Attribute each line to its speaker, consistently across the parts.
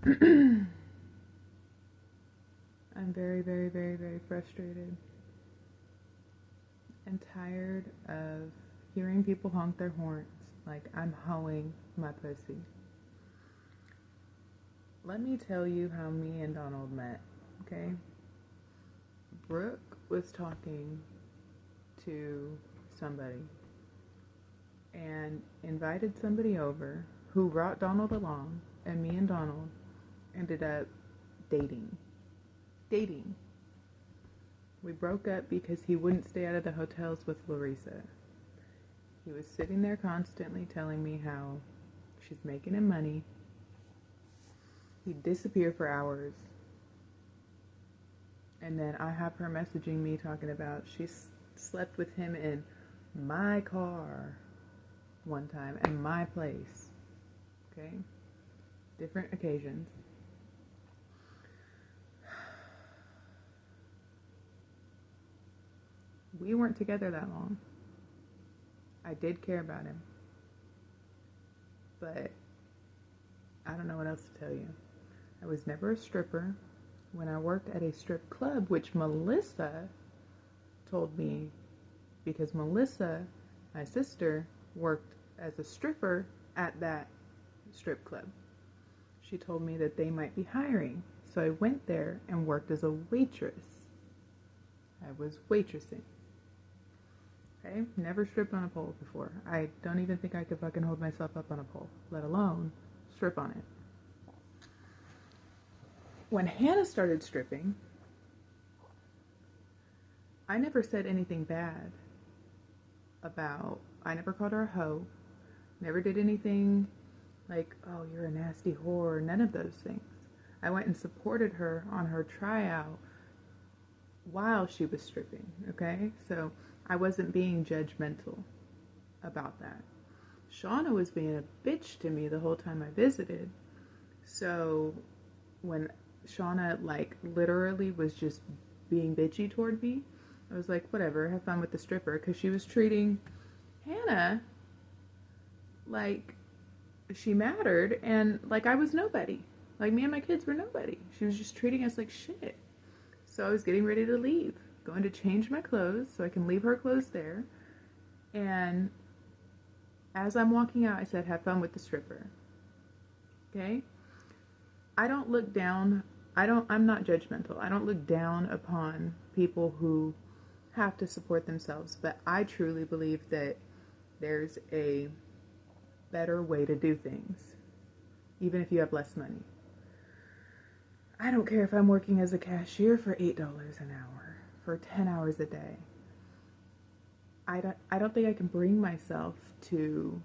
Speaker 1: I'm very, very, very, very frustrated and tired of hearing people honk their horns like I'm hoeing my pussy. Let me tell you how me and Donald met, okay? Brooke was talking to somebody and invited somebody over who brought Donald along, and me and Donald ended up dating. We broke up because he wouldn't stay out of the hotels with Larissa. He was sitting there constantly telling me how she's making him money. He'd disappear for hours. And then I have her messaging me talking about she slept with him in my car one time in my place. Okay? Different occasions. We weren't together that long. I did care about him. But I don't know what else to tell you. I was never a stripper. When I worked at a strip club, which Melissa told me, because Melissa, my sister, worked as a stripper at that strip club. She told me that they might be hiring. So I went there and worked as a waitress. I was waitressing. Okay? Never stripped on a pole before. I don't even think I could fucking hold myself up on a pole, let alone strip on it. When Hannah started stripping, I never said anything bad about, I never called her a hoe, never did anything like, oh, you're a nasty whore, none of those things. I went and supported her on her tryout while she was stripping, okay? So I wasn't being judgmental about that. Shauna was being a bitch to me the whole time I visited. So when Shauna literally was just being bitchy toward me, I was like, whatever, have fun with the stripper, because she was treating Hannah like she mattered and like I was nobody. Like me and my kids were nobody. She was just treating us like shit. So I was getting ready to leave, going to change my clothes so I can leave her clothes there. And as I'm walking out, I said, have fun with the stripper. Okay? I don't look down, I'm not judgmental. I don't look down upon people who have to support themselves, but I truly believe that there's a better way to do things, even if you have less money. I don't care if I'm working as a cashier for $8 an hour, for 10 hours a day. I don't think I can bring myself to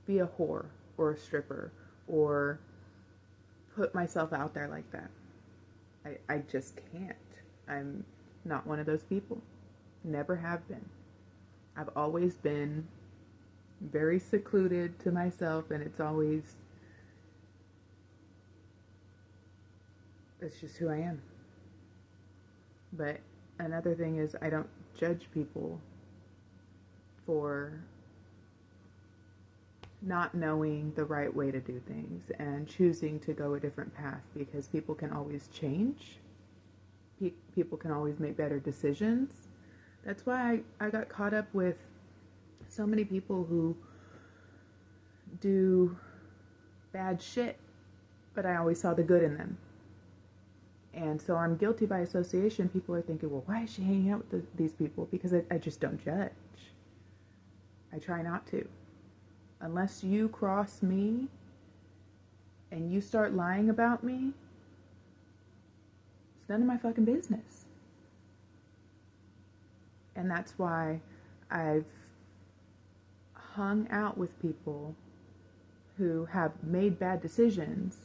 Speaker 1: be a whore or a stripper or put myself out there like that. I just can't. I'm not one of those people. Never have been. I've always been very secluded to myself, and it's just who I am. But another thing is I don't judge people for not knowing the right way to do things and choosing to go a different path, because people can always change. People can always make better decisions. That's why I got caught up with so many people who do bad shit, but I always saw the good in them. And so I'm guilty by association. People are thinking, well, why is she hanging out with these people? Because I just don't judge. I try not to. Unless you cross me and you start lying about me, it's none of my fucking business. And that's why I've hung out with people who have made bad decisions,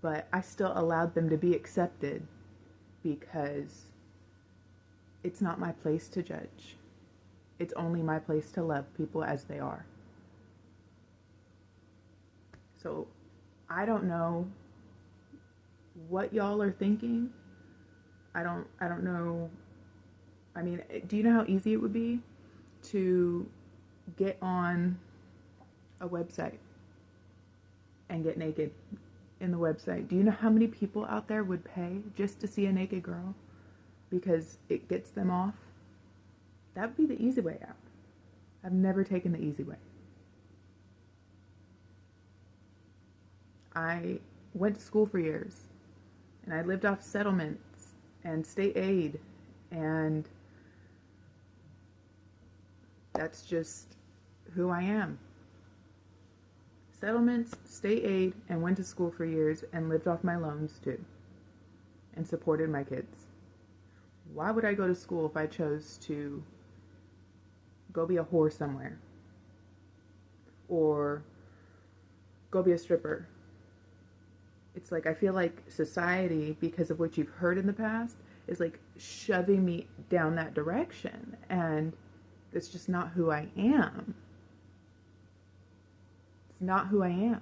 Speaker 1: but I still allowed them to be accepted, because it's not my place to judge. It's only my place to love people as they are. So I don't know what y'all are thinking. I don't know. I mean, do you know how easy it would be to get on a website and get naked in the website. Do you know how many people out there would pay just to see a naked girl because it gets them off? That would be the easy way out. I've never taken the easy way. I went to school for years, and I lived off settlements and state aid, and that's just who I am. Settlements, state aid, and went to school for years and lived off my loans too, and supported my kids. Why would I go to school if I chose to go be a whore somewhere or go be a stripper? It's like I feel like society, because of what you've heard in the past, is like shoving me down that direction, and it's just not who I am. It's not who I am.